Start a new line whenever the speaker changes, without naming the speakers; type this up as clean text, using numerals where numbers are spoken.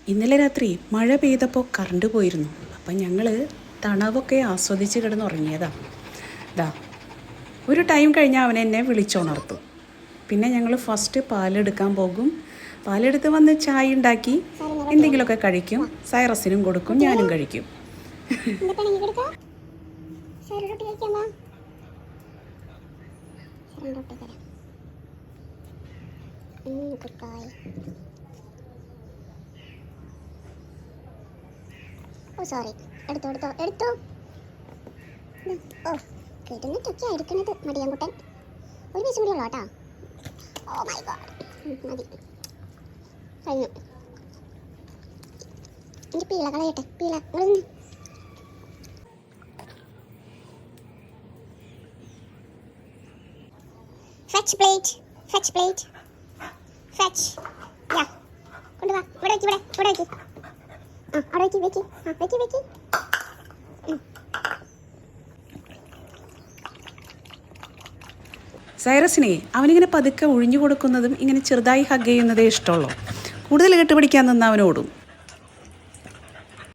ഇന്നലെ രാത്രി മഴ പെയ്തപ്പോൾ കറണ്ട് പോയിരുന്നു. അപ്പം ഞങ്ങൾ തണവൊക്കെ ആസ്വദിച്ച് കിടന്നുറങ്ങിയതാണ്. ഇതാ ഒരു ടൈം കഴിഞ്ഞാൽ അവൻ എന്നെ വിളിച്ചുണർത്തും. പിന്നെ ഞങ്ങൾ ഫസ്റ്റ് പാലെടുക്കാൻ പോകും. പാലെടുത്ത് വന്ന് ചായ ഉണ്ടാക്കി എന്തെങ്കിലുമൊക്കെ കഴിക്കും. സൈറസിനും കൊടുക്കും, ഞാനും കഴിക്കും.
ഓ സോറി, എടുത്തോ. ഓ കിട്ടുന്നിട്ടൊക്കെ എടുക്കുന്നത് മടിയാൻകുട്ടൻ. ഒരു പീസ് കൂടി ഉള്ളൂ കേട്ടോ. ഓ മൈ ഗോഡ്, മതി, കഴിഞ്ഞു. എൻ്റെ പീള കളയട്ടെ, പീള ഫെച്ച് പ്ലേറ്റ് ഫെച്ച്. യാ കൊണ്ടുവാ, ഇവിടെ വെക്ക്. അവിടെ വെക്ക്.
സൈറസിനെ അവനിങ്ങനെ പതുക്കെ ഒഴിഞ്ഞു കൊടുക്കുന്നതും ഇങ്ങനെ ചെറുതായി ഹഗ് ചെയ്യുന്നതേ ഇഷ്ടമുള്ളൂ. കൂടുതൽ കെട്ടുപിടിക്കാൻ നിന്ന് അവനോടും.